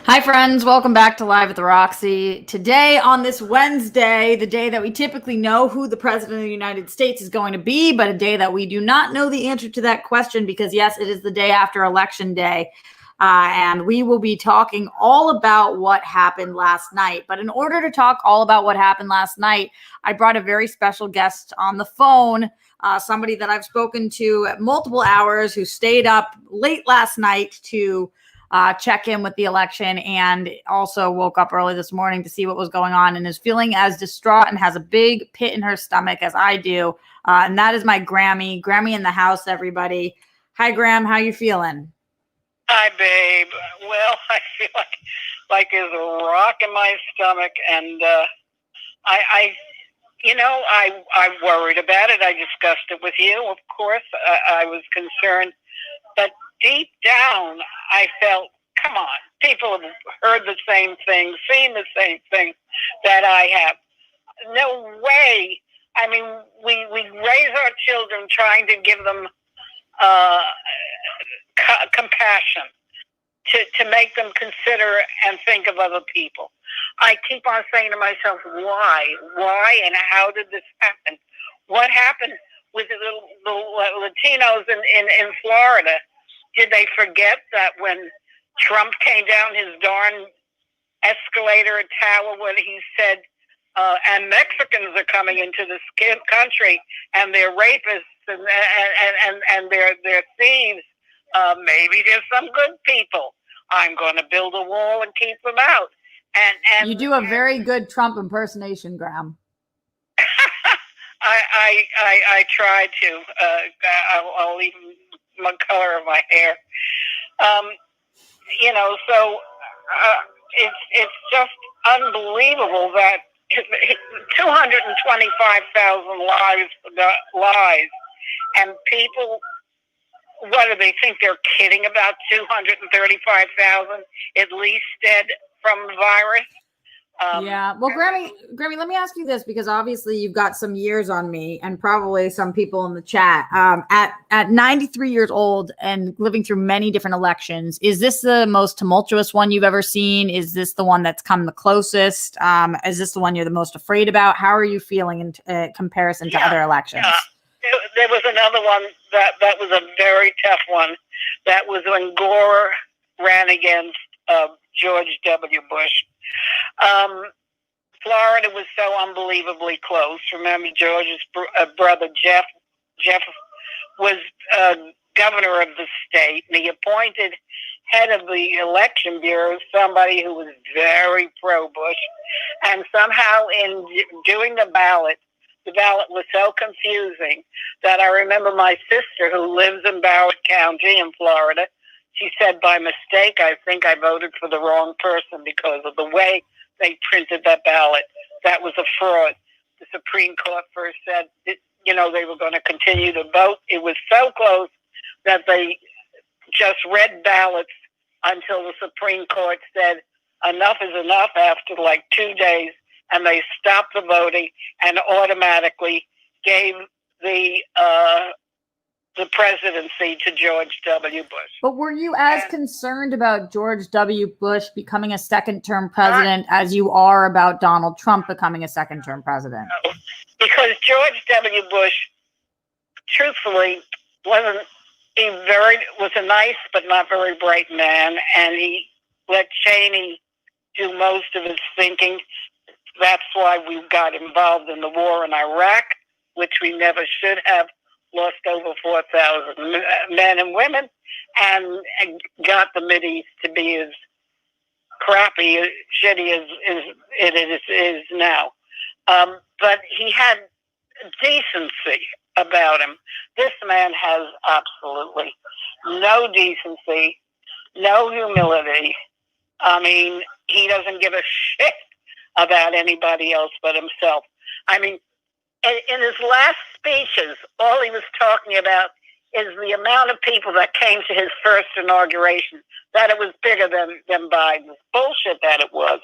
Hi, friends. Welcome back to Live at the Roxy. Today, on this Wednesday, the day that we typically know who the President of the United States is going to be, but a day that we do not know the answer to that question because, yes, it is the day after Election Day. And we will be talking all about what happened last night. But in order to talk all about what happened last night, I brought a very special guest on the phone, somebody that I've spoken to at multiple hours who stayed up late last night to check in with the election and also woke up early this morning to see what was going on and is feeling as distraught and has a big pit in her stomach as I do. And that is my Grammy. Grammy in the house, everybody. Hi, Graham. How you feeling? Hi, babe. Well, I feel like there's a rock in my stomach, and I worried about it. I discussed it with you, of course. I was concerned, but deep down, I felt, come on, people have heard the same thing, seen the same thing that I have. No way. I mean, we raise our children trying to give them compassion, to make them consider and think of other people. I keep on saying to myself, why, and how did this happen? What happened with the Latinos in Florida? Did they forget that when Trump came down his darn escalator at Tower when he said, and Mexicans are coming into this country and they're rapists and they're thieves. Maybe there's some good people. I'm going to build a wall and keep them out. And you do a very good Trump impersonation, Graham. I try to. I'll even my color of my hair. So it's just unbelievable that 225,000 lies, and people. What do they think? They're kidding about 235,000 at least dead from the virus? Yeah. Well, Grammy, let me ask you this, because obviously you've got some years on me and probably some people in the chat. At 93 years old and living through many different elections, is this the most tumultuous one you've ever seen? Is this the one that's come the closest? Is this the one you're the most afraid about? How are you feeling in comparison to other elections? There was another one that was a very tough one. That was when Gore ran against George W. Bush. Florida was so unbelievably close. Remember, George's brother Jeff was governor of the state, and he appointed head of the election bureau somebody who was very pro-Bush. And somehow in doing the ballot was so confusing that I remember my sister, who lives in Broward County in Florida, she said, by mistake, I think I voted for the wrong person because of the way they printed that ballot. That was a fraud. The Supreme Court first said, they were going to continue to vote. It was so close that they just read ballots until the Supreme Court said, enough is enough after like 2 days. And they stopped the voting and automatically gave the presidency to George W. Bush. But were you as concerned about George W. Bush becoming a second-term president as you are about Donald Trump becoming a second-term president? No, because George W. Bush, truthfully, was a nice but not very bright man, and he let Cheney do most of his thinking. That's why we got involved in the war in Iraq, which we never should have, lost over 4,000 men and women, and got the Mideast to be as crappy, shitty as it is now. But he had decency about him. This man has absolutely no decency, no humility. I mean, he doesn't give a shit about anybody else but himself. I mean, in his last speeches, all he was talking about is the amount of people that came to his first inauguration, that it was bigger than Biden's. Bullshit that it was.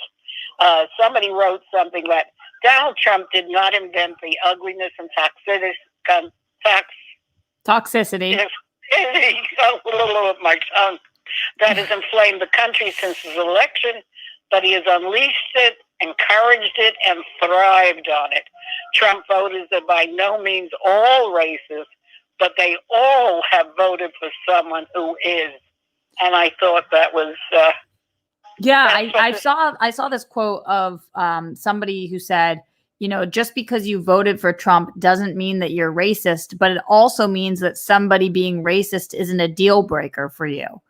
Somebody wrote something that Donald Trump did not invent the ugliness and toxicity. Toxicity. A little of my tongue. that has inflamed the country since his election, but he has unleashed it, encouraged it, and thrived on it. Trump voters are by no means all racist, but they all have voted for someone who is. And I thought that was... I saw this quote of somebody who said, just because you voted for Trump doesn't mean that you're racist, but it also means that somebody being racist isn't a deal breaker for you.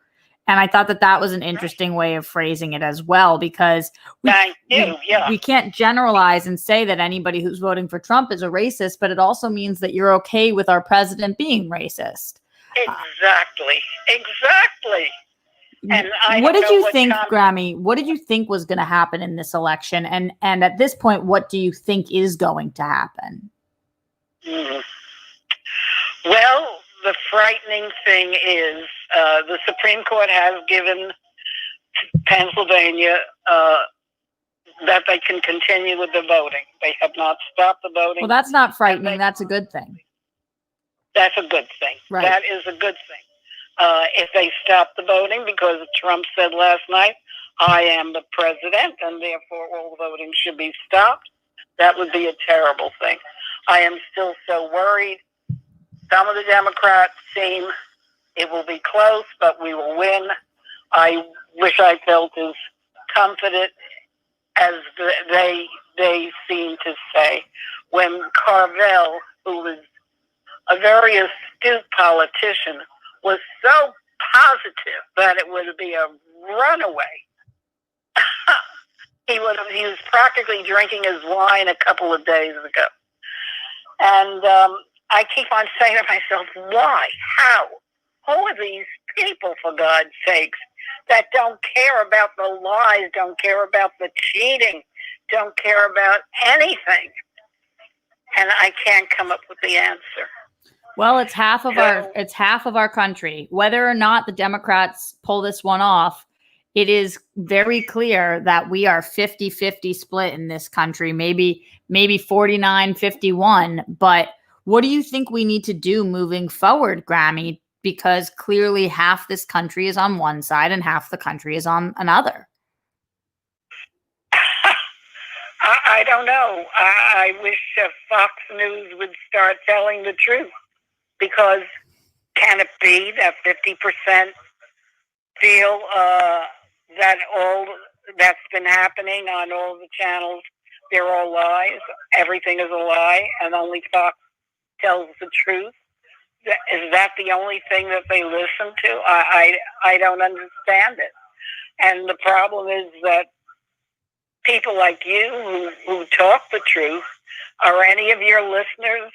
And I thought that was an interesting way of phrasing it as well, because we can't generalize and say that anybody who's voting for Trump is a racist, but it also means that you're okay with our president being racist. Exactly. And what did you think, Grammy? What did you think was going to happen in this election? And at this point, what do you think is going to happen? Mm-hmm. Well, the frightening thing is the Supreme Court has given Pennsylvania that they can continue with the voting. They have not stopped the voting. Well, that's not frightening. That's a good thing. That's a good thing. Right. That is a good thing. If they stop the voting, because Trump said last night, I am the president, and therefore all voting should be stopped, that would be a terrible thing. I am still so worried. Some of the Democrats seem it will be close, but we will win. I wish I felt as confident as they seem to say. When Carvel, who was a very astute politician, was so positive that it would be a runaway. He was practically drinking his wine a couple of days ago. And I keep on saying to myself, why? How? Who are these people, for God's sakes, that don't care about the lies, don't care about the cheating, don't care about anything? And I can't come up with the answer. Well, it's half of our country. Whether or not the Democrats pull this one off, it is very clear that we are 50-50 split in this country, maybe 49-51. But what do you think we need to do moving forward, Grammy? Because clearly half this country is on one side and half the country is on another. I don't know. I wish Fox News would start telling the truth. Because can it be that 50% feel that all that's been happening on all the channels, they're all lies, everything is a lie, and only Fox tells the truth? Is that the only thing that they listen to? I don't understand it. And the problem is that people like you who talk the truth, are any of your listeners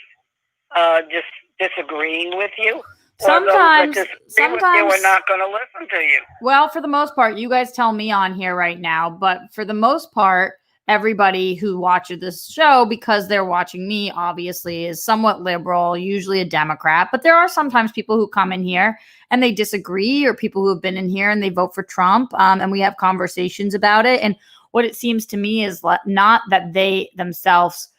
just disagreeing with you? Sometimes with you are not going to listen to you. Well, for the most part, you guys tell me on here right now, but for the most part, everybody who watches this show, because they're watching me, obviously, is somewhat liberal, usually a Democrat. But there are sometimes people who come in here and they disagree, or people who have been in here and they vote for Trump, and we have conversations about it. And what it seems to me is not that they themselves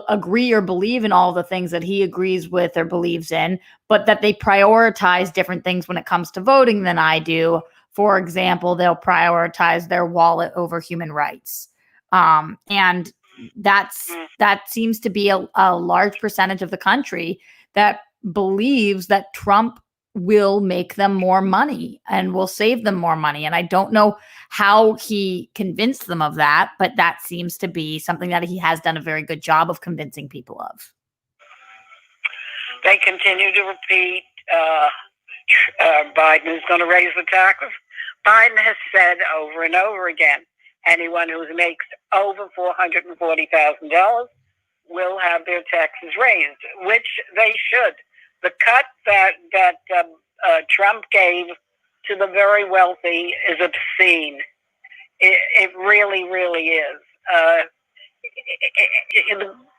agree or believe in all the things that he agrees with or believes in, but that they prioritize different things when it comes to voting than I do. For example, they'll prioritize their wallet over human rights. And that seems to be a large percentage of the country that believes that Trump will make them more money and will save them more money. And I don't know how he convinced them of that, but that seems to be something that he has done a very good job of convincing people of. They continue to repeat Biden is going to raise the taxes. Biden has said over and over again, anyone who makes over $440,000 will have their taxes raised, which they should. The cut that Trump gave to the very wealthy is obscene. It really, really is.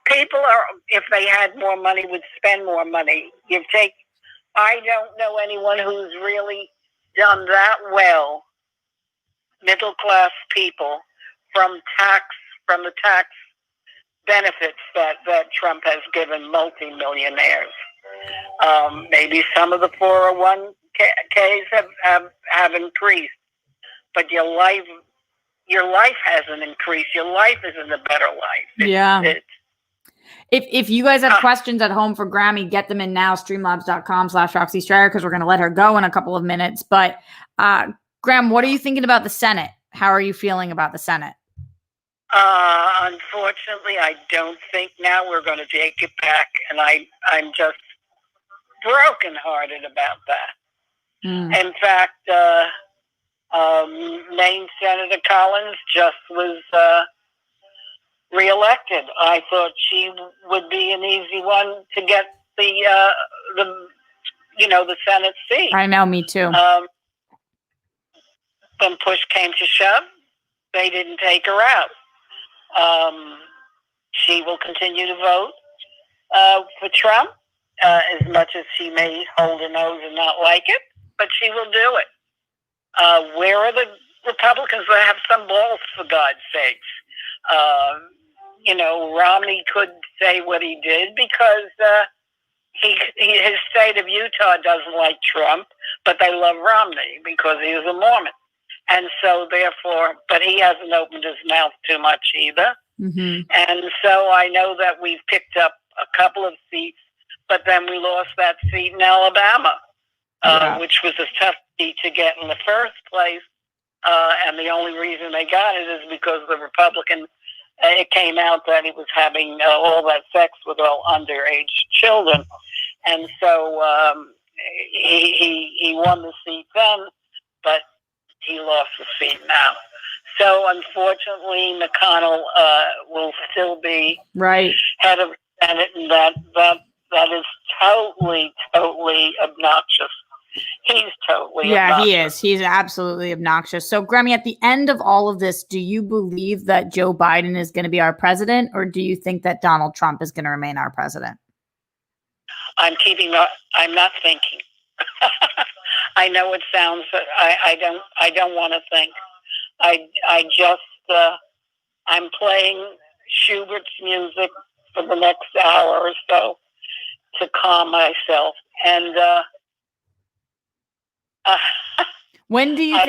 People are, if they had more money, would spend more money. I don't know anyone who's really done that well, middle class people, from the tax benefits that Trump has given multimillionaires. Maybe some of the 401k 401ks have increased, but your life hasn't increased. Your life isn't a better life. If you guys have questions at home for Grammy, get them in now, streamlabs.com/Roxy Striar, because we're going to let her go in a couple of minutes. But Graham, what are you thinking about the Senate? How are you feeling about the Senate? Unfortunately, I don't think now we're going to take it back, and I'm just brokenhearted about that. In fact, Maine Senator Collins just was reelected. I thought she would be an easy one to get the Senate seat. I know, me too. When push came to shove, they didn't take her out. She will continue to vote for Trump, as much as she may hold her nose and not like it, but she will do it. Where are the Republicans that have some balls, for God's sakes? Romney could say what he did because his state of Utah doesn't like Trump, but they love Romney because he is a Mormon. And so, therefore, but he hasn't opened his mouth too much either. And so I know that we've picked up a couple of seats, but then we lost that seat in Alabama, which was a tough seat to get in the first place. And the only reason they got it is because the Republican, it came out that he was having all that sex with all underage children. And so he won the seat then, but he lost the seat now. So unfortunately, McConnell will still be head of the Senate, and that is totally obnoxious. He's totally obnoxious. He is. He's absolutely obnoxious. So, Grammy, at the end of all of this, do you believe that Joe Biden is going to be our president, or do you think that Donald Trump is going to remain our president? I'm not thinking. I know it sounds. I don't want to think. I just. I'm playing Schubert's music for the next hour or so to calm myself. And when do you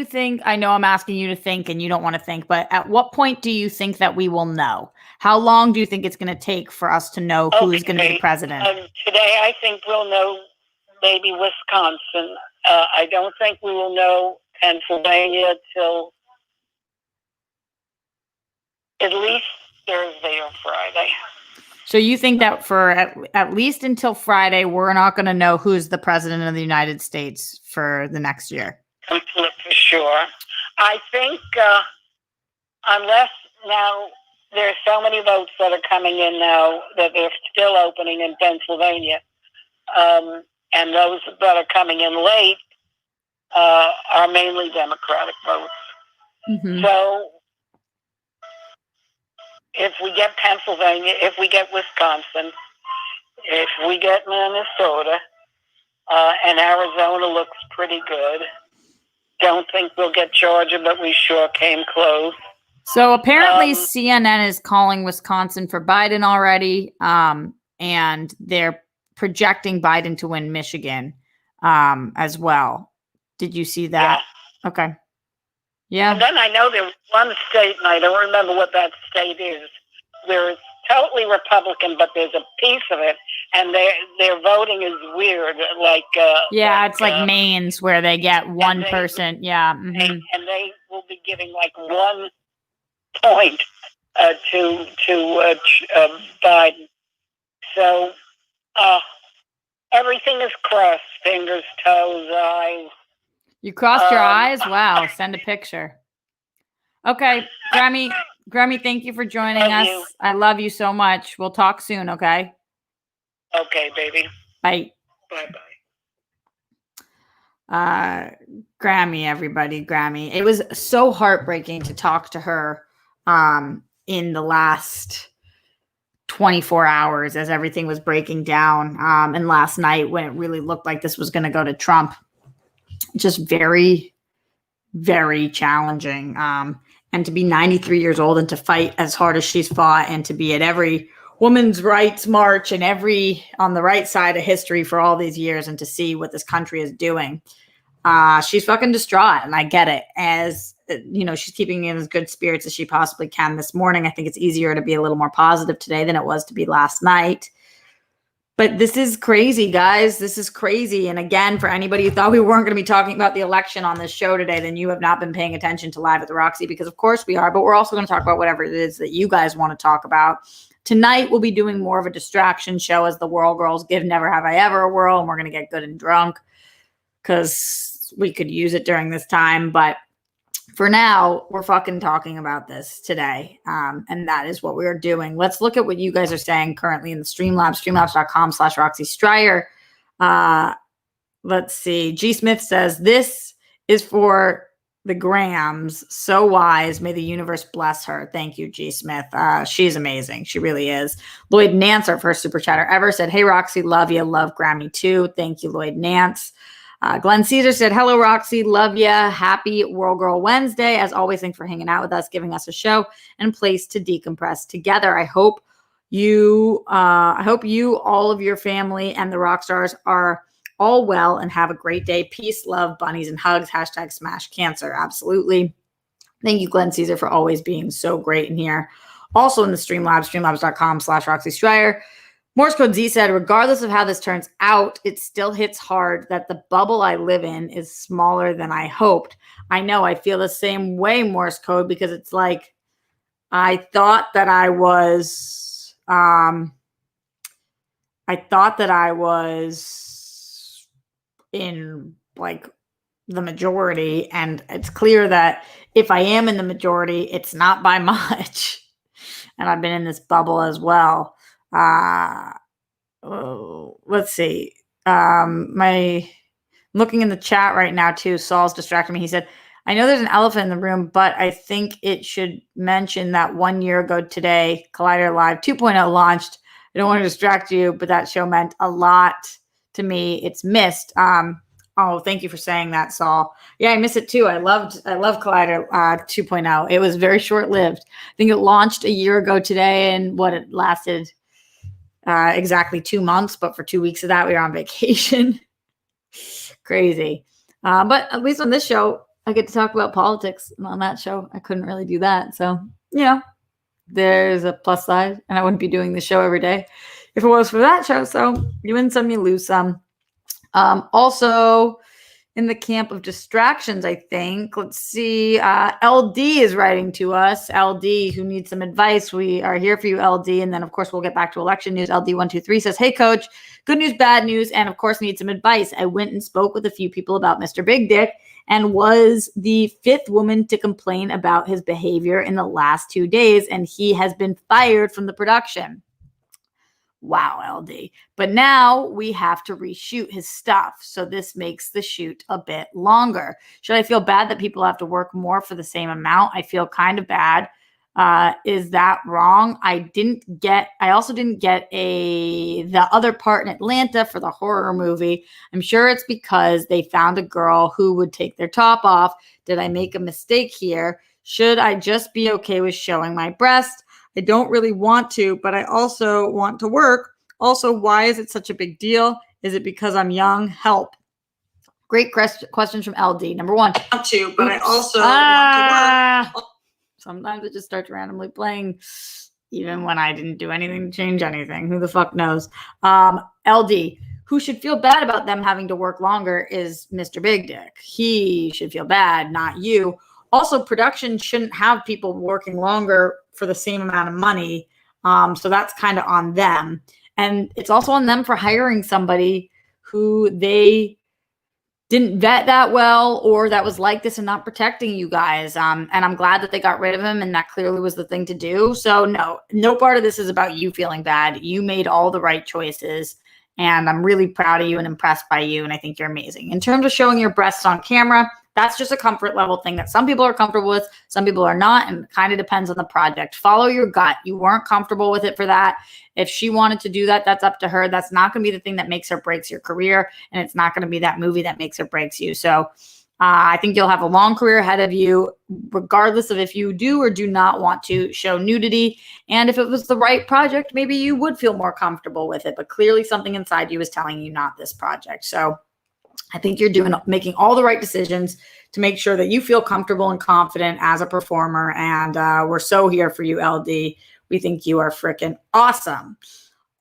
think? I know I'm asking you to think, and you don't want to think. But at what point do you think that we will know? How long do you think it's going to take for us to know who's going to be the president? Today, I think we'll know. Maybe Wisconsin. I don't think we will know Pennsylvania till at least Thursday or Friday. So you think that for at least until Friday, we're not going to know who's the president of the United States for the next year? For sure. I think unless now there are so many votes that are coming in now that they're still opening in Pennsylvania. And those that are coming in late are mainly Democratic votes. So if we get Pennsylvania, if we get Wisconsin, if we get Minnesota, and Arizona looks pretty good. Don't think we'll get Georgia, but we sure came close. So apparently CNN is calling Wisconsin for Biden already, and they're projecting Biden to win Michigan as well. Did you see that? Yeah. Okay. Yeah. And then I know there was one state, and I don't remember what that state is, where it's totally Republican, but there's a piece of it, and their voting is weird. Like it's like Maine's, where they get one person. Yeah. And they will be giving like 1 point to Biden. So everything is crossed, fingers, toes, eyes. You crossed your eyes? Wow. Send a picture. Okay. Grammy, thank you for joining us. You. I love you so much. We'll talk soon, okay? Okay, baby. Bye. Bye-bye. Grammy, everybody. Grammy. It was so heartbreaking to talk to her in the last 24 hours as everything was breaking down. And last night when it really looked like this was going to go to Trump. Just very, very challenging. And to be 93 years old and to fight as hard as she's fought and to be at every women's rights march and on the right side of history for all these years, and to see what this country is doing. She's fucking distraught, and I get it. As she's keeping in as good spirits as she possibly can this morning. I think it's easier to be a little more positive today than it was to be last night. But this is crazy, guys. This is crazy. And again, for anybody who thought we weren't going to be talking about the election on this show today, then you have not been paying attention to Live at the Roxy, because of course we are, but we're also going to talk about whatever it is that you guys want to talk about. Tonight, we'll be doing more of a distraction show as the Whirl Girls give Never Have I Ever a whirl, and we're going to get good and drunk because we could use it during this time. But for now, we're fucking talking about this today, and that is what we're doing. Let's look at what you guys are saying currently in the Streamlabs, streamlabs.com/Roxy Stryer. Let's see. G. Smith says, this is for the Grams. So wise. May the universe bless her. Thank you, G. Smith. She's amazing. She really is. Lloyd Nance, our first super chatter ever, said, hey, Roxy, love you. Love Grammy too. Thank you, Lloyd Nance. Glenn Caesar said, hello, Roxy. Love ya. Happy World Girl Wednesday. As always, thanks for hanging out with us, giving us a show and place to decompress together. I hope you, all of your family, and the rock stars are all well and have a great day. Peace, love, bunnies, and hugs. # smash cancer. Absolutely. Thank you, Glenn Caesar, for always being so great in here. Also in the Streamlabs, streamlabs.com/Roxy Stryer. Morse Code Z said, regardless of how this turns out, it still hits hard that the bubble I live in is smaller than I hoped. I know, I feel the same way, Morse Code, because it's like, I thought that I was in like the majority, and it's clear that if I am in the majority, it's not by much. And I've been in this bubble as well. Let's see. Looking in the chat right now too. Saul's distracting me. He said, I know there's an elephant in the room, but I think it should mention that 1 year ago today, Collider Live 2.0 launched. I don't want to distract you, but that show meant a lot to me. It's missed. Thank you for saying that, Saul. Yeah, I miss it too. I love Collider 2.0. It was very short-lived. I think it launched a year ago today, and it lasted exactly 2 months, but for 2 weeks of that, we were on vacation. Crazy. But at least on this show, I get to talk about politics. And on that show, I couldn't really do that. So, there's a plus side, and I wouldn't be doing the show every day if it was for that show. So you win some, you lose some. Also in the camp of distractions, I think, let's see, LD is writing to us. LD, who needs some advice. We are here for you, LD. And then, of course, we'll get back to election news. LD123 says, hey, coach, good news, bad news, and, of course, need some advice. I went and spoke with a few people about Mr. Big Dick and was the 5th woman to complain about his behavior in the last 2 days, and he has been fired from the production. Wow, LD. But now we have to reshoot his stuff. So this makes the shoot a bit longer. Should I feel bad that people have to work more for the same amount? I feel kind of bad. Is that wrong? I also didn't get the other part in Atlanta for the horror movie. I'm sure it's because they found a girl who would take their top off. Did I make a mistake here? Should I just be okay with showing my breast? I don't really want to, but I also want to work. Also, why is it such a big deal? Is it because I'm young? Help. Great questions from LD. Number one. I want to, but I also want to work. Sometimes it just starts randomly playing, even when I didn't do anything to change anything. Who the fuck knows? LD. Who should feel bad about them having to work longer is Mr. Big Dick. He should feel bad, not you. Also, production shouldn't have people working longer for the same amount of money. So that's kind of on them. And it's also on them for hiring somebody who they didn't vet that well, or that was like this and not protecting you guys. And I'm glad that they got rid of him, and that clearly was the thing to do. So no part of this is about you feeling bad. You made all the right choices, and I'm really proud of you and impressed by you, and I think you're amazing. In terms of showing your breasts on camera, that's just a comfort level thing that some people are comfortable with, some people are not, and it kind of depends on the project. Follow your gut. You weren't comfortable with it for that. If she wanted to do that, that's up to her. That's not going to be the thing that makes or breaks your career, and it's not going to be that movie that makes or breaks you. So I think you'll have a long career ahead of you, regardless of if you do or do not want to show nudity. And if it was the right project, maybe you would feel more comfortable with it. But clearly something inside you is telling you not this project. So I think you're making all the right decisions to make sure that you feel comfortable and confident as a performer. And we're so here for you, LD. We think you are freaking awesome.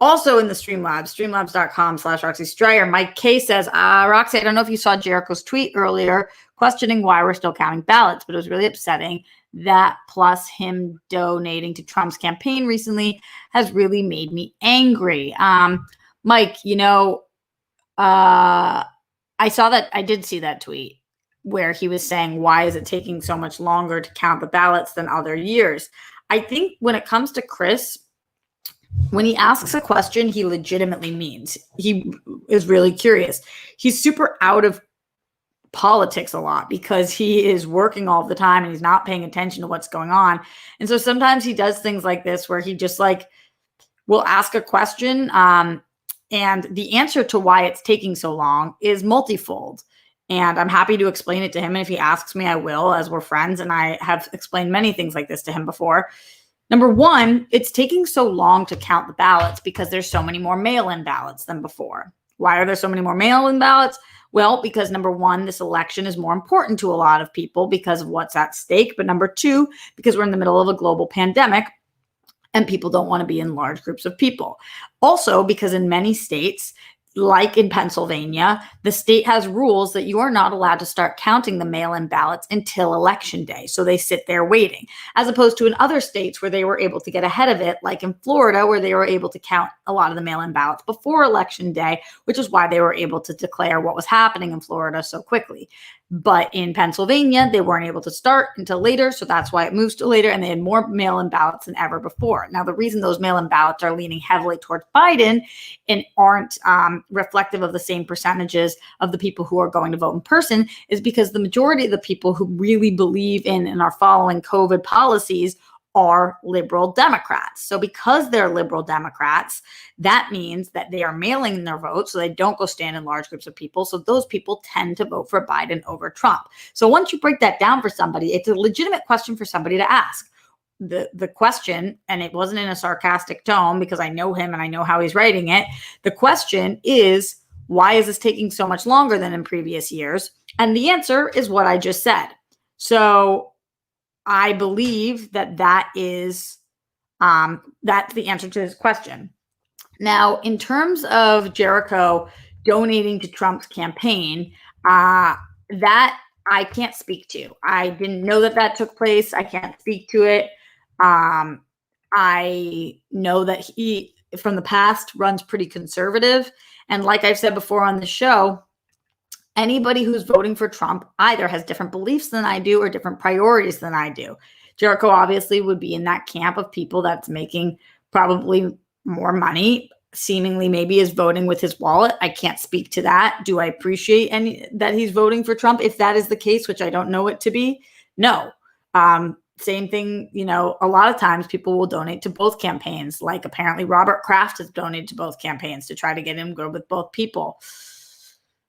Also in the Streamlabs, streamlabs.com/Roxy Stryer, Mike K says, Roxy, I don't know if you saw Jericho's tweet earlier questioning why we're still counting ballots, but it was really upsetting. That plus him donating to Trump's campaign recently has really made me angry. Mike, I did see that tweet where he was saying, why is it taking so much longer to count the ballots than other years? I think when it comes to Chris, when he asks a question, he legitimately means. He is really curious. He's super out of politics a lot because he is working all the time and he's not paying attention to what's going on. And so sometimes he does things like this where he just will ask a question and the answer to why it's taking so long is multifold. And I'm happy to explain it to him. And if he asks me, I will, as we're friends. And I have explained many things like this to him before. Number one, it's taking so long to count the ballots because there's so many more mail-in ballots than before. Why are there so many more mail-in ballots? Well, because number one, this election is more important to a lot of people because of what's at stake. But number two, because we're in the middle of a global pandemic and people don't want to be in large groups of people. Also, because in many states, like in Pennsylvania, the state has rules that you are not allowed to start counting the mail-in ballots until election day. So they sit there waiting, as opposed to in other states where they were able to get ahead of it, like in Florida, where they were able to count a lot of the mail-in ballots before election day, which is why they were able to declare what was happening in Florida so quickly. But in Pennsylvania, they weren't able to start until later. So that's why it moves to later. And they had more mail-in ballots than ever before. Now, the reason those mail-in ballots are leaning heavily towards Biden and aren't reflective of the same percentages of the people who are going to vote in person is because the majority of the people who really believe in and are following COVID policies are liberal Democrats. So because they're liberal Democrats, that means that they are mailing in their votes so they don't go stand in large groups of people. So those people tend to vote for Biden over Trump. So once you break that down for somebody, it's a legitimate question for somebody to ask. The question, and it wasn't in a sarcastic tone because I know him and I know how he's writing it. The question is, why is this taking so much longer than in previous years? And the answer is what I just said. So I believe that is that's the answer to his question. Now, in terms of Jericho donating to Trump's campaign, that I can't speak to. I didn't know that took place. I can't speak to it. I know that he, from the past, runs pretty conservative. And like I've said before on the show, anybody who's voting for Trump either has different beliefs than I do or different priorities than I do. Jericho obviously would be in that camp of people that's making probably more money, seemingly maybe is voting with his wallet. I can't speak to that. Do I appreciate that he's voting for Trump? If that is the case, which I don't know it to be, no. Same thing, a lot of times people will donate to both campaigns. Like apparently Robert Kraft has donated to both campaigns to try to get him go with both people.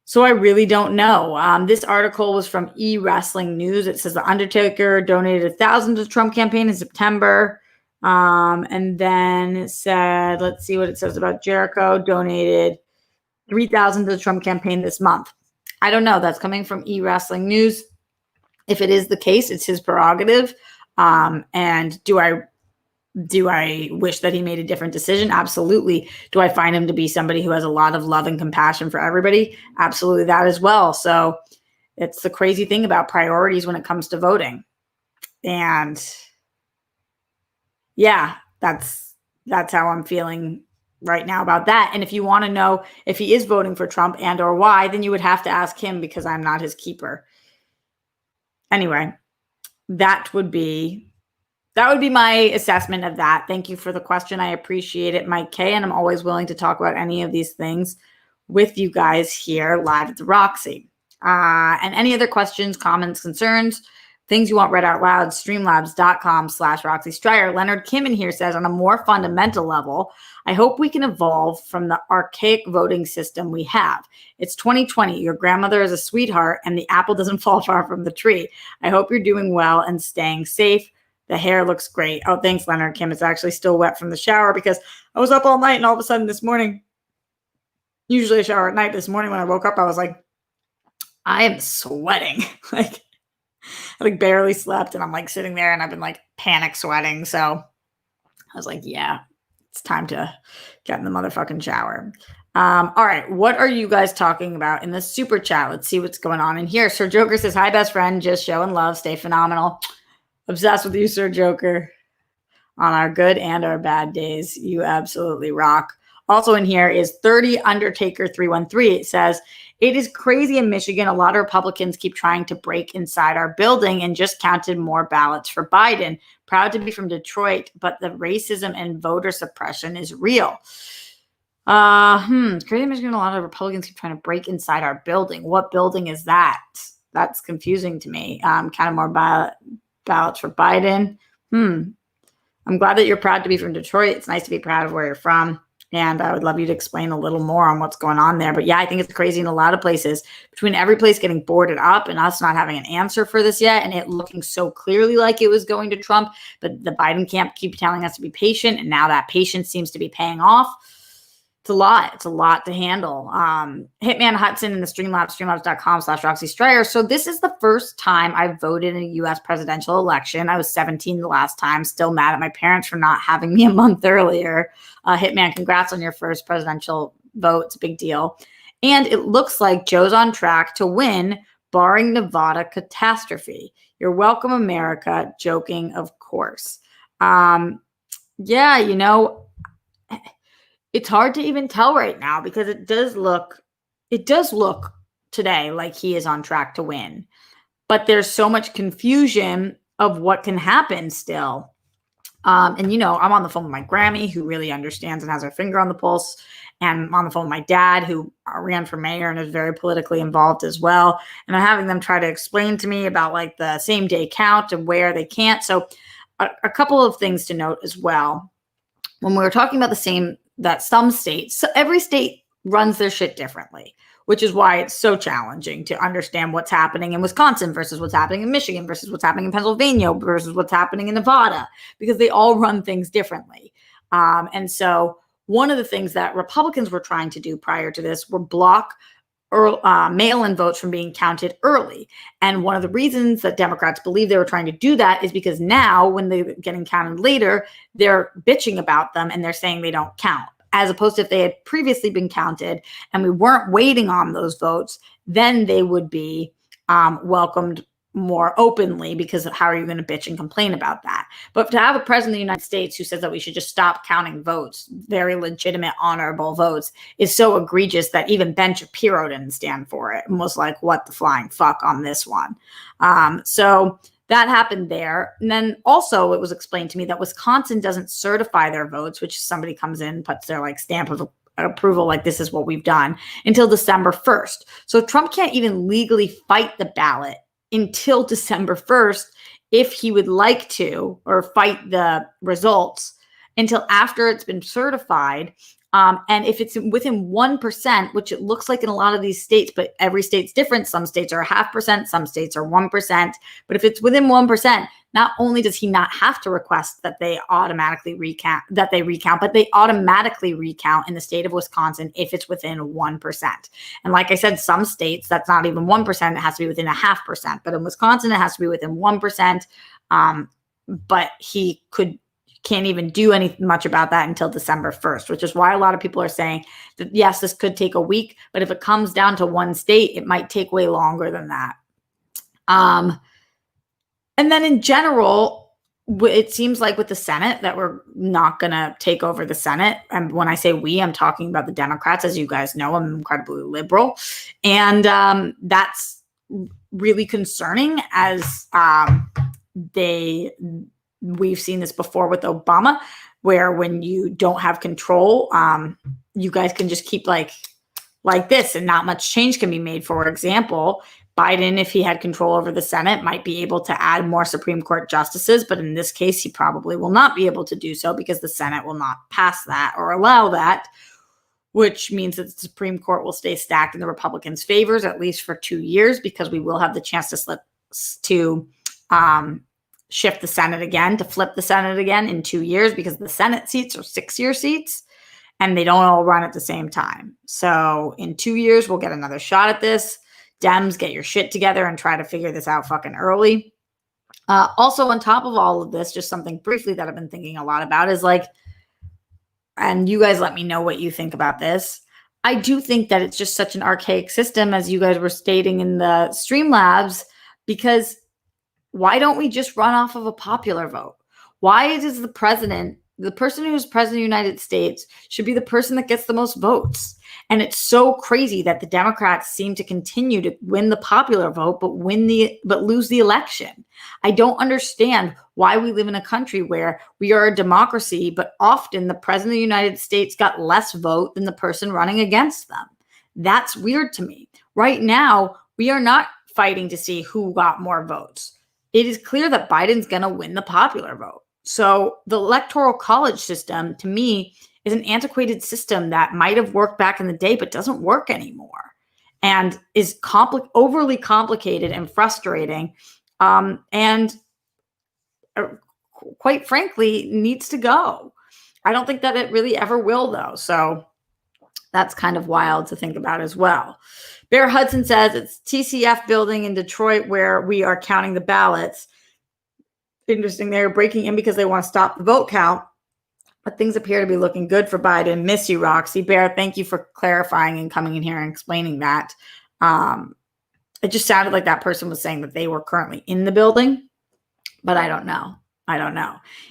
So I really don't know. This article was from eWrestling News. It says The Undertaker donated $1,000 to the Trump campaign in September. And then it said, let's see what it says about Jericho, donated $3,000 to the Trump campaign this month. I don't know. That's coming from eWrestling News. If it is the case, it's his prerogative. And do I wish that he made a different decision? Absolutely. Do I find him to be somebody who has a lot of love and compassion for everybody? Absolutely, that as well. So it's the crazy thing about priorities when it comes to voting. And yeah, that's how I'm feeling right now about that. And if you want to know if he is voting for Trump and or why, then you would have to ask him because I'm not his keeper. Anyway, that would be my assessment of that. Thank you for the question. I appreciate it, Mike K. And I'm always willing to talk about any of these things with you guys here live at the Roxy. And any other questions, comments, concerns, Things you want read out loud, streamlabs.com/Roxy Stryer. Leonard Kim in here says, on a more fundamental level, I hope we can evolve from the archaic voting system we have. It's 2020. Your grandmother is a sweetheart and the apple doesn't fall far from the tree. I hope you're doing well and staying safe. The hair looks great. Oh, thanks, Leonard Kim. It's actually still wet from the shower because I was up all night and all of a sudden this morning, usually I shower at night. This morning when I woke up, I was like, I am sweating. Like, I like barely slept and I'm like sitting there and I've been like panic sweating. So I was like, yeah, it's time to get in the motherfucking shower. All right. What are you guys talking about in the super chat? Let's see what's going on in here. Sir Joker says, hi, best friend. Just showing love. Stay phenomenal. Obsessed with you, Sir Joker. On our good and our bad days. You absolutely rock. Also in here is 30 Undertaker 313. It says, it is crazy in Michigan. A lot of Republicans keep trying to break inside our building and just counted more ballots for Biden. Proud to be from Detroit, but the racism and voter suppression is real. It's crazy in Michigan. A lot of Republicans keep trying to break inside our building. What building is that? That's confusing to me. Counted more ballots for Biden. I'm glad that you're proud to be from Detroit. It's nice to be proud of where you're from. And I would love you to explain a little more on what's going on there. But yeah, I think it's crazy in a lot of places, between every place getting boarded up and us not having an answer for this yet, and it looking so clearly like it was going to Trump. But the Biden camp keep telling us to be patient. And now that patience seems to be paying off. It's a lot. It's a lot to handle. Hitman Hudson in the Streamlabs, streamlabs.com/Roxy Stryer. So this is the first time I voted in a U.S. presidential election. I was 17 the last time. Still mad at my parents for not having me a month earlier. Hitman, congrats on your first presidential vote. It's a big deal. And it looks like Joe's on track to win, barring Nevada catastrophe. You're welcome, America. Joking, of course. Yeah, you know, it's hard to even tell right now because it does look today like he is on track to win. But there's so much confusion of what can happen still. And, you know, I'm on the phone with my Grammy, who really understands and has her finger on the pulse. And I'm on the phone with my dad, who ran for mayor and is very politically involved as well. And I'm having them try to explain to me about like the same day count and where they can't. So a couple of things to note as well. When we were talking about that some states, so every state runs their shit differently, which is why it's so challenging to understand what's happening in Wisconsin versus what's happening in Michigan versus what's happening in Pennsylvania versus what's happening in Nevada, because they all run things differently. And so one of the things that Republicans were trying to do prior to this were block mail-in votes from being counted early. And one of the reasons that Democrats believe they were trying to do that is because now when they're getting counted later, they're bitching about them and they're saying they don't count. As opposed to if they had previously been counted and we weren't waiting on those votes, then they would be welcomed more openly, because how are you going to bitch and complain about that? But to have a president of the United States who says that we should just stop counting votes, very legitimate, honorable votes, is so egregious that even Ben Shapiro didn't stand for it and was like, what the flying fuck on this one? So that happened there. And then also it was explained to me that Wisconsin doesn't certify their votes, which somebody comes in, puts their like stamp of approval, like this is what we've done, until December 1st. So Trump can't even legally fight the ballot until December 1st if he would like to, or fight the results until after it's been certified. And if it's within 1%, which it looks like in a lot of these states, but every state's different. Some states are 0.5%, some states are 1%. But if it's within 1%, not only does he not have to request that they automatically recount, but they automatically recount in the state of Wisconsin if it's within 1%. And like I said, some states, that's not even 1%. It has to be within 0.5%. But in Wisconsin, it has to be within 1%. But he can't even do much about that until December 1st, which is why a lot of people are saying that, yes, this could take a week, but if it comes down to one state, it might take way longer than that. And then in general, it seems like with the Senate that we're not going to take over the Senate. And when I say we, I'm talking about the Democrats. As you guys know, I'm incredibly liberal. And that's really concerning, as we've seen this before with Obama, where when you don't have control, you guys can just keep like this and not much change can be made. For example, Biden, if he had control over the Senate, might be able to add more Supreme Court justices. But in this case, he probably will not be able to do so because the Senate will not pass that or allow that, which means that the Supreme Court will stay stacked in the Republicans' favors, at least for 2 years, because we will have the chance to shift the Senate again, to flip the Senate again in 2 years, because the Senate seats are 6-year seats and they don't all run at the same time. So in 2 years, we'll get another shot at this. Dems, get your shit together and try to figure this out fucking early. Also, on top of all of this, just something briefly that I've been thinking a lot about is like, and you guys let me know what you think about this. I do think that it's just such an archaic system, as you guys were stating in the Streamlabs, because why don't we just run off of a popular vote? Why does the person who's president of the United States should be the person that gets the most votes? And it's so crazy that the Democrats seem to continue to win the popular vote, but lose the election. I don't understand why we live in a country where we are a democracy, but often the president of the United States got less vote than the person running against them. That's weird to me. Right now, we are not fighting to see who got more votes. It is clear that Biden's going to win the popular vote. So the Electoral College system, to me, is an antiquated system that might have worked back in the day, but doesn't work anymore, and is overly complicated and frustrating, and quite frankly, needs to go. I don't think that it really ever will, though. So that's kind of wild to think about as well. Bear Hudson says it's TCF building in Detroit where we are counting the ballots. Interesting. They're breaking in because they want to stop the vote count. But things appear to be looking good for Biden. Miss you, Roxy. Bear, thank you for clarifying and coming in here and explaining that. It just sounded like that person was saying that they were currently in the building, but I don't know.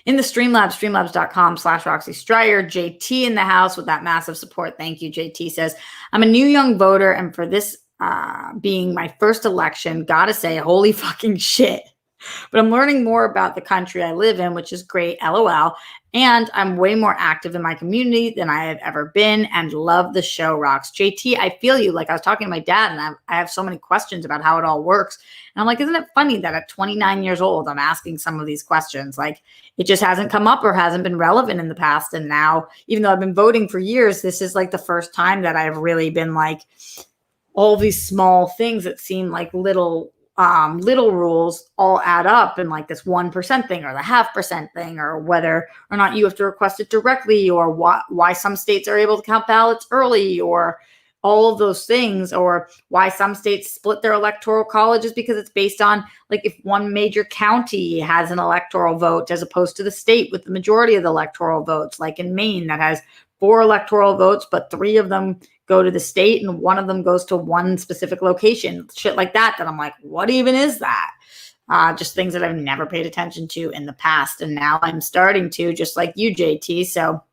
In the Streamlabs, streamlabs.com/Roxy Stryer, JT in the house with that massive support. Thank you, JT says, I'm a new young voter, and for this being my first election, gotta say, holy fucking shit. But I'm learning more about the country I live in, which is great, LOL. And I'm way more active in my community than I have ever been, and love the show, Rox. JT, I feel you. Like, I was talking to my dad, and I have so many questions about how it all works. And I'm like, isn't it funny that at 29 years old, I'm asking some of these questions? Like, it just hasn't come up or hasn't been relevant in the past. And now, even though I've been voting for years, this is like the first time that I've really been like, all these small things that seem like little rules all add up in like this 1% thing or the 0.5% thing, or whether or not you have to request it directly, or why some states are able to count ballots early, or all of those things, or why some states split their electoral colleges because it's based on like if one major county has an electoral vote as opposed to the state with the majority of the electoral votes, like in Maine that has 4 electoral votes, but 3 of them go to the state and 1 of them goes to one specific location, shit like that I'm like, what even is that? Just things that I've never paid attention to in the past. And now I'm starting to, just like you, JT. So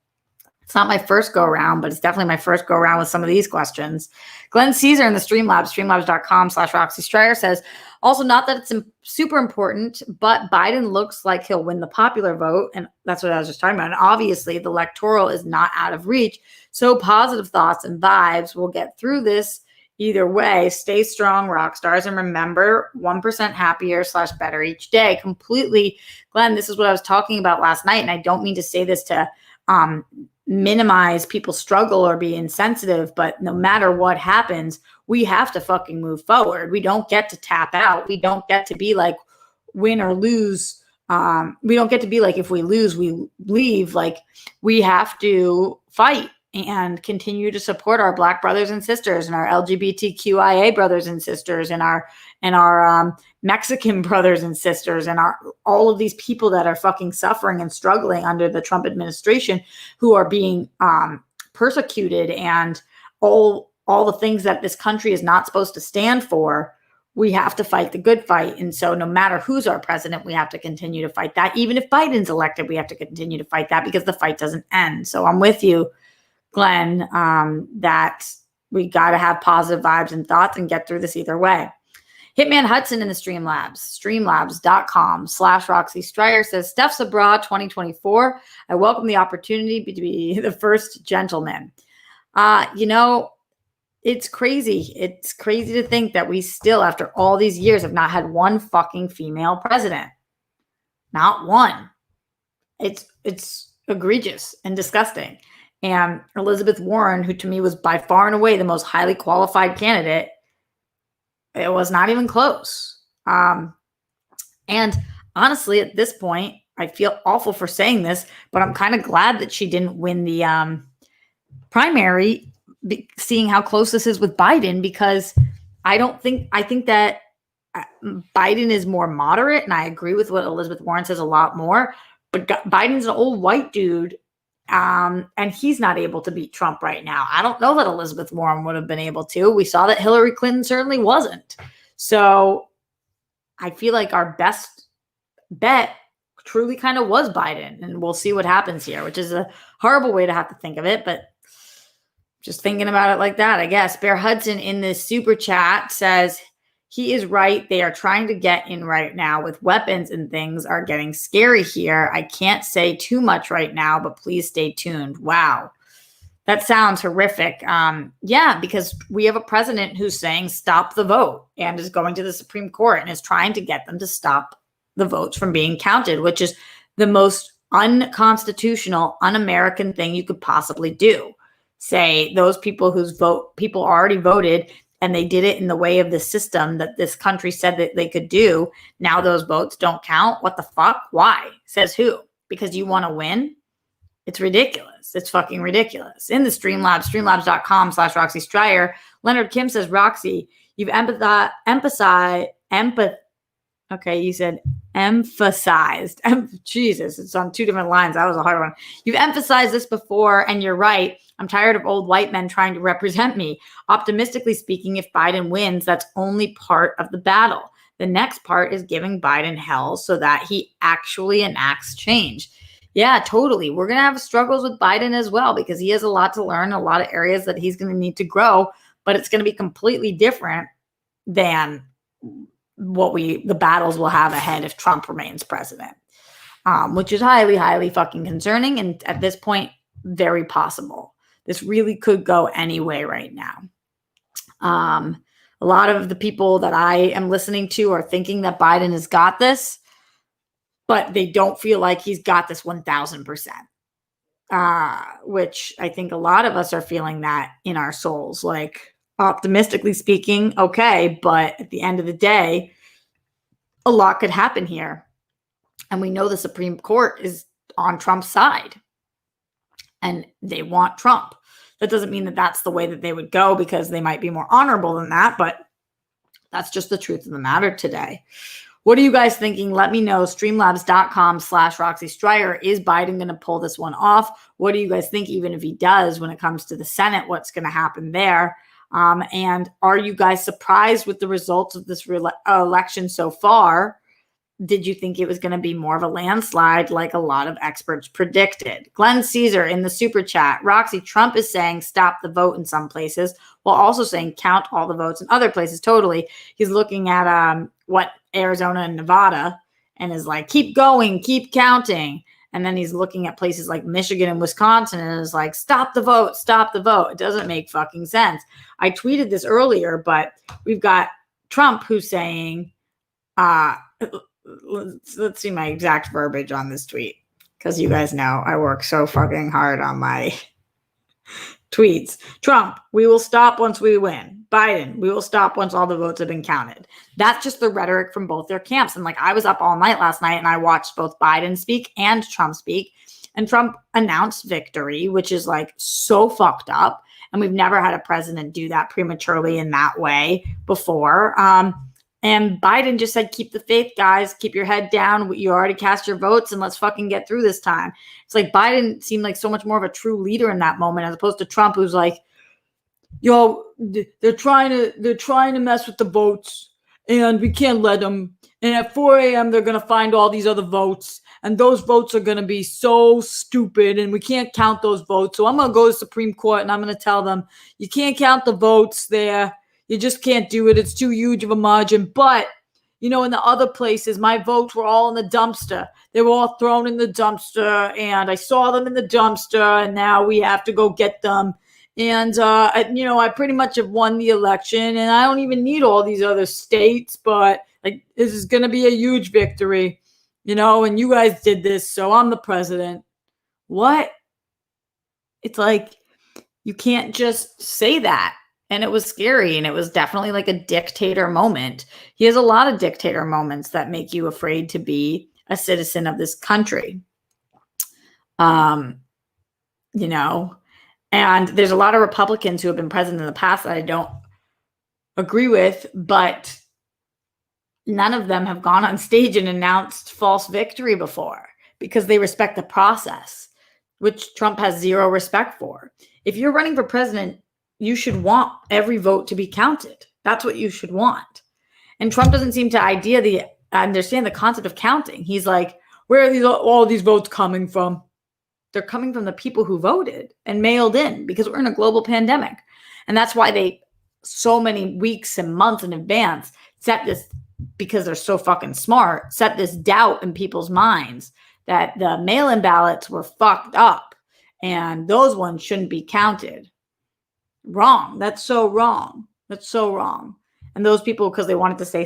it's not my first go around, but it's definitely my first go around with some of these questions. Glenn Caesar in the Streamlabs, streamlabs.com/Roxy Stryer says, also, not that it's super important, but Biden looks like he'll win the popular vote. And that's what I was just talking about. And obviously the electoral is not out of reach. So positive thoughts and vibes will get through this either way. Stay strong, rock stars. And remember, 1% happier / better each day. Completely, Glenn, this is what I was talking about last night. And I don't mean to say this to minimize people's struggle or be insensitive, but no matter what happens, we have to fucking move forward. We don't get to tap out. We don't get to be like win or lose. We don't get to be like, if we lose, we leave. Like, we have to fight and continue to support our Black brothers and sisters and our LGBTQIA brothers and sisters and our Mexican brothers and sisters and all of these people that are fucking suffering and struggling under the Trump administration, who are being persecuted, and all the things that this country is not supposed to stand for. We have to fight the good fight. And so no matter who's our president, we have to continue to fight that. Even if Biden's elected, we have to continue to fight that, because the fight doesn't end. So I'm with you, Glenn, that we got to have positive vibes and thoughts and get through this either way. Hitman Hudson in the Streamlabs, streamlabs.com/Roxy Stryer says, Steph's abroad 2024. I welcome the opportunity to be the first gentleman. it's crazy. It's crazy to think that we still, after all these years, have not had one fucking female president. Not one. It's egregious and disgusting. And Elizabeth Warren, who to me was by far and away the most highly qualified candidate, it was not even close. And honestly, at this point, I feel awful for saying this, but I'm kind of glad that she didn't win the primary, seeing how close this is with Biden, because I think that Biden is more moderate, and I agree with what Elizabeth Warren says a lot more, but Biden's an old white dude, and he's not able to beat Trump right now. I don't know that Elizabeth Warren would have been able to. We saw that Hillary Clinton certainly wasn't. So I feel like our best bet truly kind of was Biden, and we'll see what happens here, which is a horrible way to have to think of it, but just thinking about it like that, I guess. Bear Hudson in this super chat says, he is right. They are trying to get in right now with weapons, and things are getting scary here. I can't say too much right now, but please stay tuned. Wow. That sounds horrific. Yeah, because we have a president who's saying stop the vote and is going to the Supreme Court and is trying to get them to stop the votes from being counted, which is the most unconstitutional, un-American thing you could possibly do. Say those people people already voted, and they did it in the way of the system that this country said that they could do. Now those votes don't count. What the fuck? Why? Says who? Because you want to win? It's ridiculous. It's fucking ridiculous. In the Streamlabs, streamlabs.com/Roxy Stryer, Leonard Kim says, Roxy, you've okay, you said emphasized. Jesus, it's on two different lines. That was a hard one. You've emphasized this before, and you're right. I'm tired of old white men trying to represent me. Optimistically speaking, if Biden wins, that's only part of the battle. The next part is giving Biden hell so that he actually enacts change. Yeah, totally. We're going to have struggles with Biden as well, because he has a lot to learn, a lot of areas that he's going to need to grow, but it's going to be completely different than the battles we'll have ahead if Trump remains president, which is highly, highly fucking concerning. And at this point, very possible. This really could go any way right now. A lot of the people that I am listening to are thinking that Biden has got this, but they don't feel like he's got this 1000%, which I think a lot of us are feeling that in our souls. Like, optimistically speaking, okay, but at the end of the day, a lot could happen here. And we know the Supreme Court is on Trump's side, and they want Trump. That doesn't mean that that's the way that they would go, because they might be more honorable than that, but that's just the truth of the matter today. What are you guys thinking? Let me know. Streamlabs.com/Roxy Stryer. Is Biden going to pull this one off? What do you guys think, even if he does, when it comes to the Senate? What's going to happen there? And are you guys surprised with the results of this election so far? Did you think it was going to be more of a landslide like a lot of experts predicted? Glenn Caesar in the super chat. Roxy, Trump is saying stop the vote in some places, while also saying count all the votes in other places. Totally. He's looking at what Arizona and Nevada, and is like, keep going, keep counting. And then he's looking at places like Michigan and Wisconsin and is like, stop the vote, stop the vote. It doesn't make fucking sense. I tweeted this earlier, but we've got Trump who's saying, let's see my exact verbiage on this tweet, because you guys know I work so fucking hard on my tweets. Trump, we will stop once we win. Biden, we will stop once all the votes have been counted. That's just the rhetoric from both their camps. And like, I was up all night last night and I watched both Biden speak and Trump speak. And Trump announced victory, which is like so fucked up. And we've never had a president do that prematurely in that way before. And Biden just said, keep the faith, guys. Keep your head down. You already cast your votes, and let's fucking get through this time. It's like Biden seemed like so much more of a true leader in that moment, as opposed to Trump, who's like, yo, they're trying to mess with the votes, and we can't let them. And at 4 a.m., they're going to find all these other votes, and those votes are going to be so stupid, and we can't count those votes. So I'm going to go to the Supreme Court, and I'm going to tell them, you can't count the votes there. You just can't do it. It's too huge of a margin. But, you know, in the other places, my votes were all in the dumpster. They were all thrown in the dumpster, and I saw them in the dumpster, and now we have to go get them. And, I pretty much have won the election, and I don't even need all these other states, but like, this is going to be a huge victory, and you guys did this, so I'm the president. What? It's like, you can't just say that. And it was scary, and it was definitely like a dictator moment. He has a lot of dictator moments that make you afraid to be a citizen of this country. Um, you know, and there's a lot of Republicans who have been president in the past that I don't agree with, but none of them have gone on stage and announced false victory before because they respect the process, which Trump has zero respect for. If you're running for president, you should want every vote to be counted. That's what you should want. And Trump doesn't seem to understand the concept of counting. He's like, where are all these votes coming from? They're coming from the people who voted and mailed in because we're in a global pandemic. And that's why they, so many weeks and months in advance, set this, because they're so fucking smart, set this doubt in people's minds that the mail-in ballots were fucked up and those ones shouldn't be counted. Wrong. That's so wrong. That's so wrong. And those people, because they wanted to stay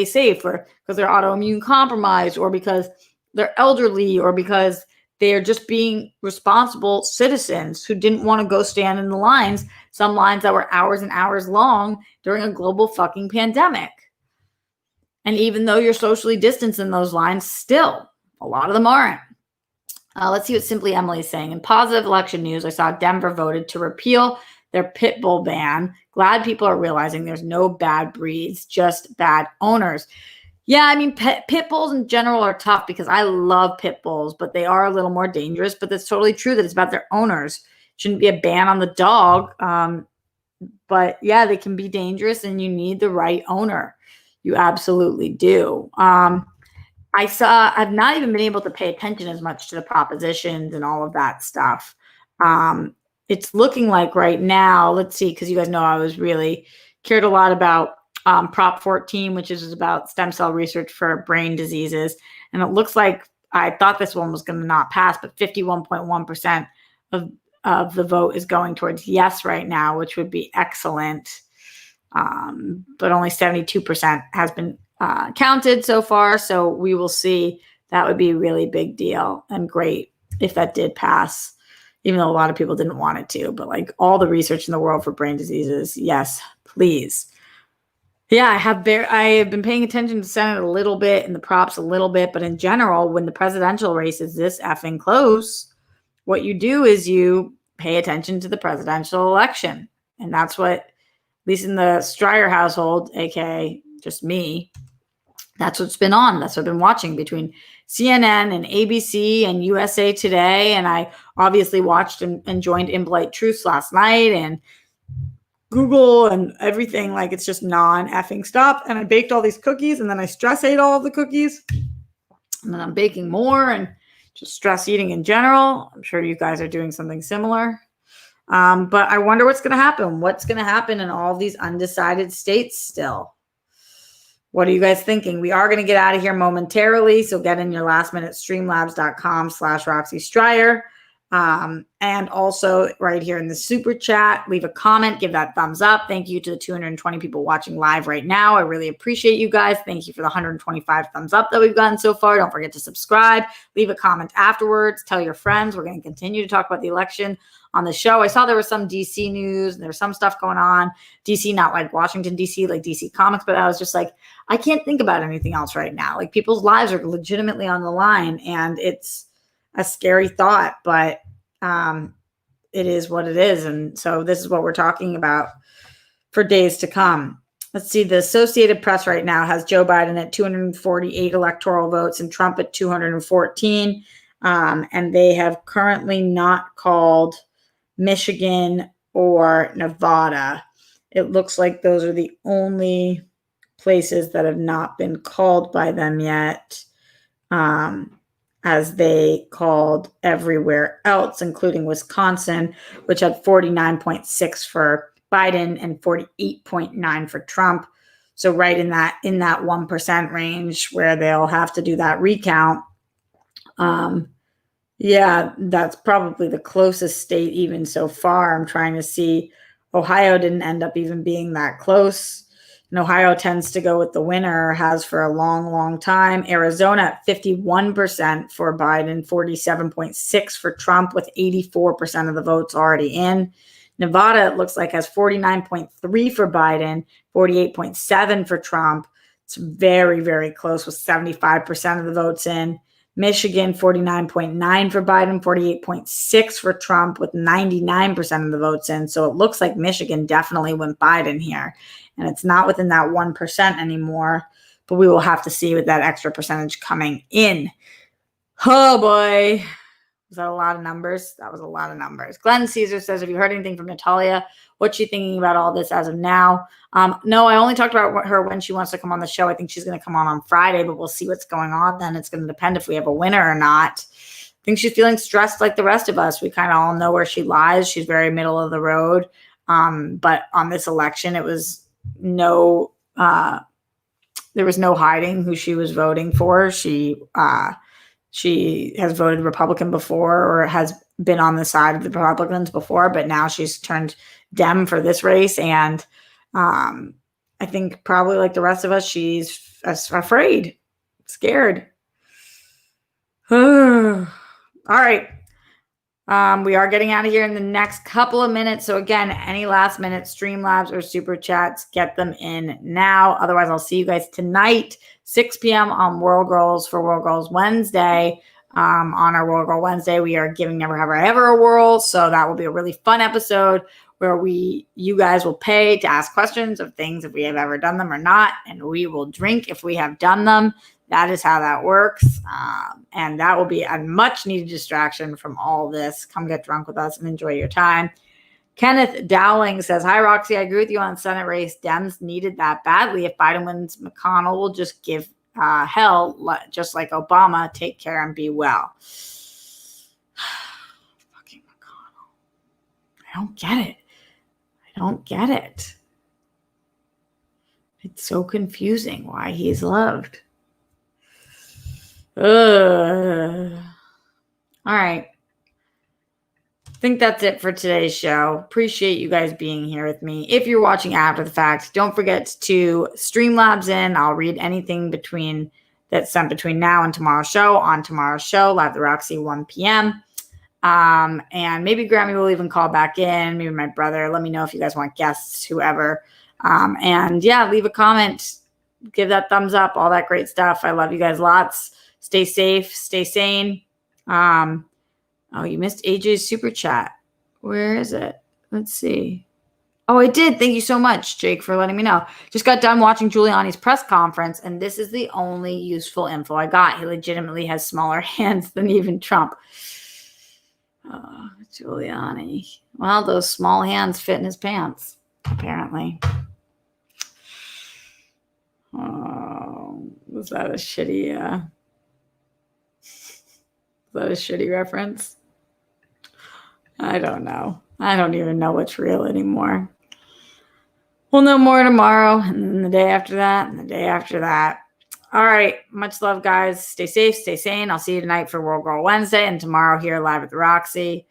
safe, or because they're autoimmune compromised, or because they're elderly, or because they are just being responsible citizens who didn't want to go stand in the lines, some lines that were hours and hours long during a global fucking pandemic. And even though you're socially distanced in those lines, still, a lot of them aren't. Let's see what Simply Emily is saying. In positive election news, I saw Denver voted to repeal their pit bull ban. Glad people are realizing there's no bad breeds, just bad owners. Yeah, I mean, pit bulls in general are tough because I love pit bulls, but they are a little more dangerous. But that's totally true that it's about their owners. Shouldn't be a ban on the dog. But yeah, they can be dangerous and you need the right owner. You absolutely do. I've not even been able to pay attention as much to the propositions and all of that stuff. It's looking like right now, let's see, because you guys know I was really cared a lot about Prop 14, which is about stem cell research for brain diseases. And it looks like, I thought this one was going to not pass, but 51.1% of the vote is going towards yes right now, which would be excellent. But only 72% has been counted so far. So we will see. That would be a really big deal and great if that did pass, even though a lot of people didn't want it to. But like all the research in the world for brain diseases, yes, please. Yeah, I have been paying attention to the Senate a little bit and the props a little bit, but in general, when the presidential race is this effing close, what you do is you pay attention to the presidential election. And that's what, at least in the Stryer household, aka just me, that's what's been on. That's what I've been watching between CNN and ABC and USA Today. And I obviously watched and joined Impolite Truths last night and Google and everything. Like, it's just non-effing stop. And I baked all these cookies and then I stress ate all of the cookies. And then I'm baking more and just stress eating in general. I'm sure you guys are doing something similar. But I wonder what's going to happen. What's going to happen in all these undecided states still? What are you guys thinking? We are going to get out of here momentarily. So get in your last minute, streamlabs.com/Roxy Stryer. And also right here in the super chat, leave a comment, give that thumbs up. Thank you to the 220 people watching live right now. I really appreciate you guys. Thank you for the 125 thumbs up that we've gotten so far. Don't forget to subscribe, leave a comment afterwards, tell your friends. We're going to continue to talk about the election on the show. I saw there was some DC news and there's some stuff going on. DC, not like Washington, DC, like DC Comics, but I was just like, I can't think about anything else right now. Like, people's lives are legitimately on the line and it's a scary thought, but it is what it is. And so this is what we're talking about for days to come. Let's see. The Associated Press right now has Joe Biden at 248 electoral votes and Trump at 214. And they have currently not called Michigan or Nevada. It looks like those are the only places that have not been called by them yet. As they called everywhere else, including Wisconsin, which had 49.6 for Biden and 48.9 for Trump. So right in that 1% range where they'll have to do that recount. Yeah, Yeah, that's probably the closest state even so far. I'm trying to see. Ohio didn't end up even being that close. And Ohio tends to go with the winner, has for a long, long time. Arizona at 51% for Biden, 47.6% for Trump, with 84% of the votes already in. Nevada, it looks like, has 49.3% for Biden, 48.7% for Trump. It's very, very close with 75% of the votes in. Michigan, 49.9% for Biden, 48.6% for Trump, with 99% of the votes in. So it looks like Michigan definitely went Biden here. And it's not within that 1% anymore, but we will have to see with that extra percentage coming in. Oh boy. Was that a lot of numbers? That was a lot of numbers. Glenn Caesar says, have you heard anything from Natalia? What's she thinking about all this as of now? No, I only talked about her when she wants to come on the show. I think she's going to come on Friday, but we'll see what's going on then. It's going to depend if we have a winner or not. I think she's feeling stressed like the rest of us. We kind of all know where she lies. She's very middle of the road. But on this election, it was there was no hiding who she was voting for. She has voted Republican before, or has been on the side of the Republicans before, but now she's turned Dem for this race. And I think probably like the rest of us, she's afraid, scared. All right. We are getting out of here in the next couple of minutes. So again, any last minute Streamlabs or super chats, get them in now. Otherwise, I'll see you guys tonight, 6 p.m. on World Girls for World Girls Wednesday. On our World Girl Wednesday, we are giving Never Have I Ever a whirl. So that will be a really fun episode where you guys will pay to ask questions of things if we have ever done them or not. And we will drink if we have done them. That is how that works. And that will be a much needed distraction from all this. Come get drunk with us and enjoy your time. Kenneth Dowling says, hi, Roxy. I agree with you on the Senate race. Dems needed that badly. If Biden wins, McConnell will just give hell, just like Obama. Take care and be well. Fucking McConnell. I don't get it. It's so confusing why he's loved. All right. I think that's it for today's show. Appreciate you guys being here with me. If you're watching after the fact, don't forget to Streamlabs in. I'll read anything that's sent between now and tomorrow's show on tomorrow's show, Live the Roxy, 1 p.m. And maybe Grammy will even call back in. Maybe my brother. Let me know if you guys want guests, whoever. And yeah, leave a comment. Give that thumbs up. All that great stuff. I love you guys lots. Stay safe. Stay sane. Oh, you missed AJ's super chat. Where is it? Let's see. Oh, I did. Thank you so much, Jake, for letting me know. Just got done watching Giuliani's press conference, and this is the only useful info I got. He legitimately has smaller hands than even Trump. Oh, Giuliani. Well, those small hands fit in his pants, apparently. Oh, was that a shitty reference? I don't know. I don't even know what's real anymore. We'll know more tomorrow, and then the day after that, and the day after that. All right. Much love, guys. Stay safe, stay sane. I'll see you tonight for World Girl Wednesday, and tomorrow here live at the Roxy.